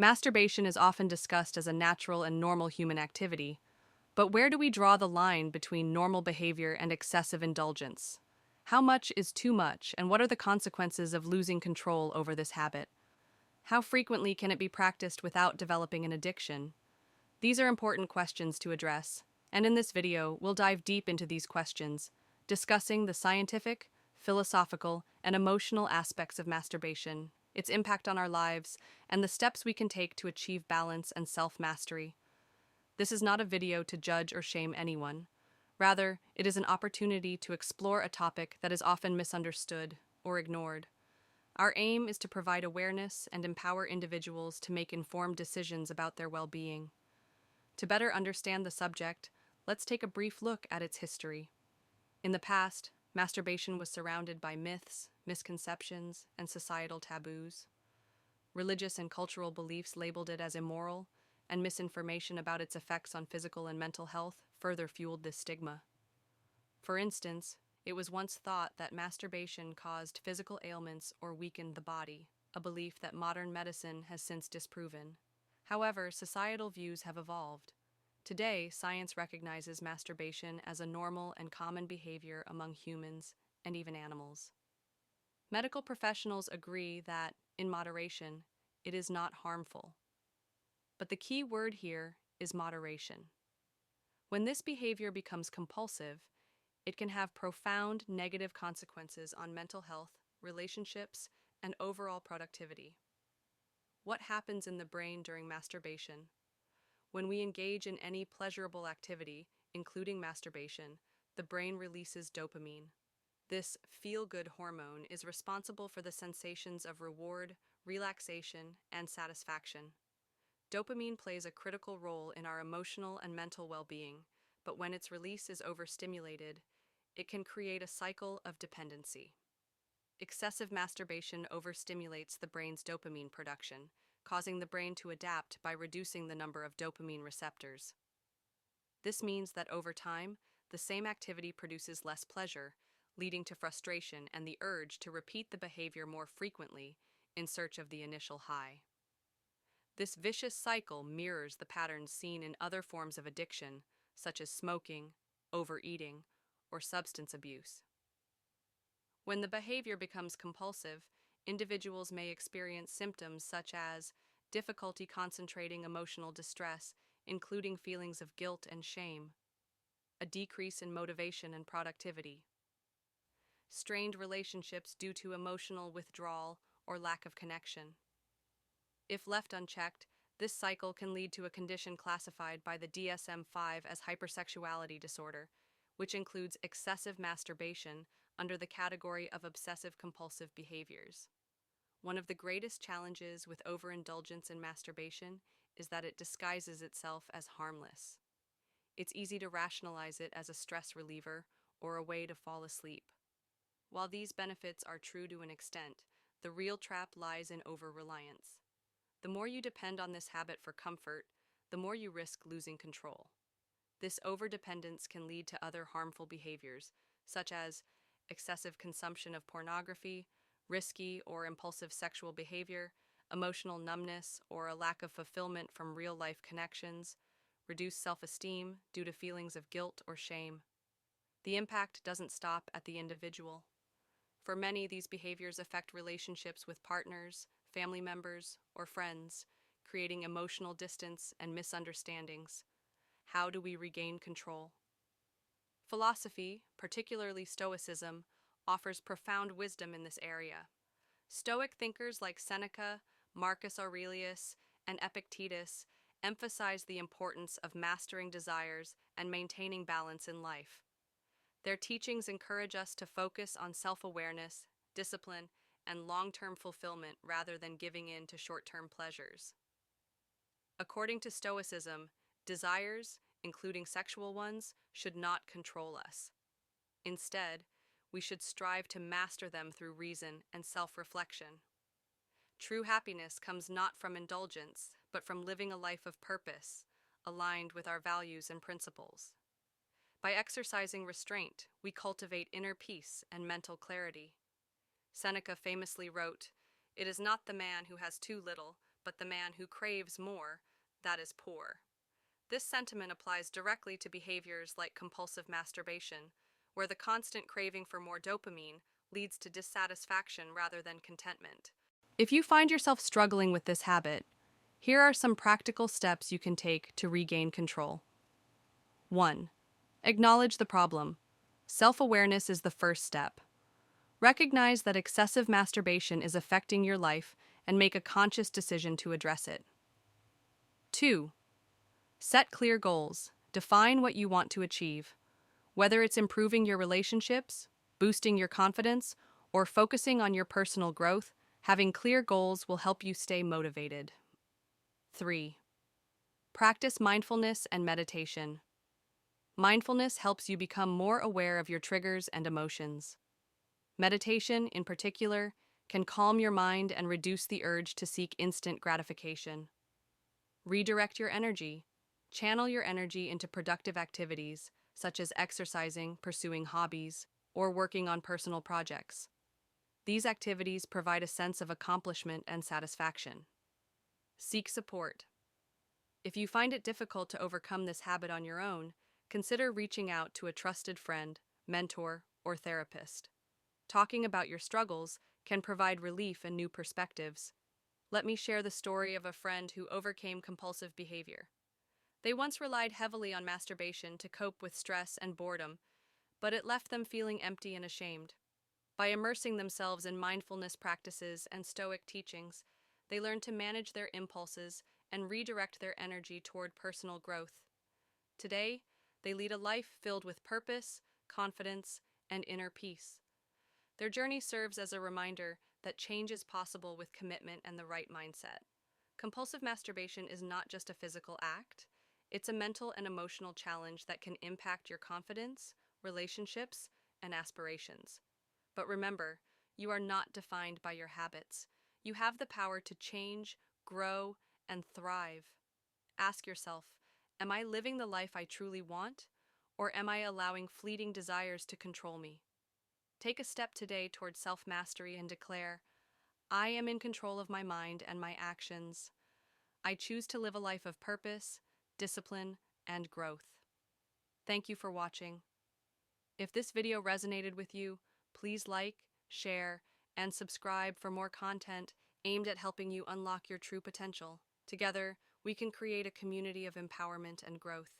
Masturbation is often discussed as a natural and normal human activity, but where do we draw the line between normal behavior and excessive indulgence? How much is too much, and what are the consequences of losing control over this habit? How frequently can it be practiced without developing an addiction? These are important questions to address, and in this video, we'll dive deep into these questions, discussing the scientific, philosophical, and emotional aspects of masturbation, its impact on our lives, and the steps we can take to achieve balance and self-mastery. This is not a video to judge or shame anyone. Rather, it is an opportunity to explore a topic that is often misunderstood or ignored. Our aim is to provide awareness and empower individuals to make informed decisions about their well-being. To better understand the subject, let's take a brief look at its history. In the past, masturbation was surrounded by myths, misconceptions, and societal taboos. Religious and cultural beliefs labeled it as immoral, and misinformation about its effects on physical and mental health further fueled this stigma. For instance, it was once thought that masturbation caused physical ailments or weakened the body, a belief that modern medicine has since disproven. However, societal views have evolved. Today, science recognizes masturbation as a normal and common behavior among humans and even animals. Medical professionals agree that, in moderation, it is not harmful. But the key word here is moderation. When this behavior becomes compulsive, it can have profound negative consequences on mental health, relationships, and overall productivity. What happens in the brain during masturbation? When we engage in any pleasurable activity, including masturbation, the brain releases dopamine. This feel-good hormone is responsible for the sensations of reward, relaxation, and satisfaction. Dopamine plays a critical role in our emotional and mental well-being, but when its release is overstimulated, it can create a cycle of dependency. Excessive masturbation overstimulates the brain's dopamine production, causing the brain to adapt by reducing the number of dopamine receptors. This means that over time, the same activity produces less pleasure, leading to frustration and the urge to repeat the behavior more frequently in search of the initial high. This vicious cycle mirrors the patterns seen in other forms of addiction, such as smoking, overeating, or substance abuse. When the behavior becomes compulsive, individuals may experience symptoms such as difficulty concentrating, emotional distress, including feelings of guilt and shame, a decrease in motivation and productivity, strained relationships due to emotional withdrawal or lack of connection. If left unchecked, this cycle can lead to a condition classified by the DSM-5 as hypersexuality disorder, which includes excessive masturbation under the category of obsessive-compulsive behaviors. One of the greatest challenges with overindulgence in masturbation is that it disguises itself as harmless. It's easy to rationalize it as a stress reliever or a way to fall asleep. While these benefits are true to an extent, the real trap lies in over-reliance. The more you depend on this habit for comfort, the more you risk losing control. This overdependence can lead to other harmful behaviors, such as excessive consumption of pornography, risky or impulsive sexual behavior, emotional numbness or a lack of fulfillment from real-life connections, reduced self-esteem due to feelings of guilt or shame. The impact doesn't stop at the individual. For many, these behaviors affect relationships with partners, family members, or friends, creating emotional distance and misunderstandings. How do we regain control? Philosophy, particularly Stoicism, offers profound wisdom in this area. Stoic thinkers like Seneca, Marcus Aurelius, and Epictetus emphasize the importance of mastering desires and maintaining balance in life. Their teachings encourage us to focus on self-awareness, discipline, and long-term fulfillment rather than giving in to short-term pleasures. According to Stoicism, desires, including sexual ones, should not control us. Instead, we should strive to master them through reason and self-reflection. True happiness comes not from indulgence, but from living a life of purpose, aligned with our values and principles. By exercising restraint, we cultivate inner peace and mental clarity. Seneca famously wrote, "It is not the man who has too little, but the man who craves more, that is poor. This sentiment applies directly to behaviors like compulsive masturbation, where the constant craving for more dopamine leads to dissatisfaction rather than contentment. If you find yourself struggling with this habit, here are some practical steps you can take to regain control. 1. Acknowledge the problem. Self-awareness is the first step. Recognize that excessive masturbation is affecting your life and make a conscious decision to address it. 2. Set clear goals. Define what you want to achieve. Whether it's improving your relationships, boosting your confidence, or focusing on your personal growth, having clear goals will help you stay motivated. 3. Practice mindfulness and meditation. Mindfulness helps you become more aware of your triggers and emotions. Meditation, in particular, can calm your mind and reduce the urge to seek instant gratification. Redirect your energy. Channel your energy into productive activities, such as exercising, pursuing hobbies, or working on personal projects. These activities provide a sense of accomplishment and satisfaction. Seek support. If you find it difficult to overcome this habit on your own, consider reaching out to a trusted friend, mentor, or therapist. Talking about your struggles can provide relief and new perspectives. Let me share the story of a friend who overcame compulsive behavior. They once relied heavily on masturbation to cope with stress and boredom, but it left them feeling empty and ashamed. By immersing themselves in mindfulness practices and Stoic teachings, they learned to manage their impulses and redirect their energy toward personal growth. Today, they lead a life filled with purpose, confidence, and inner peace. Their journey serves as a reminder that change is possible with commitment and the right mindset. Compulsive masturbation is not just a physical act, it's a mental and emotional challenge that can impact your confidence, relationships, and aspirations. But remember, you are not defined by your habits. You have the power to change, grow, and thrive. Ask yourself, am I living the life I truly want, or am I allowing fleeting desires to control me? Take a step today towards self-mastery and declare, I am in control of my mind and my actions. I choose to live a life of purpose, discipline, and growth. Thank you for watching. If this video resonated with you, please like, share, and subscribe for more content aimed at helping you unlock your true potential. Together, we can create a community of empowerment and growth.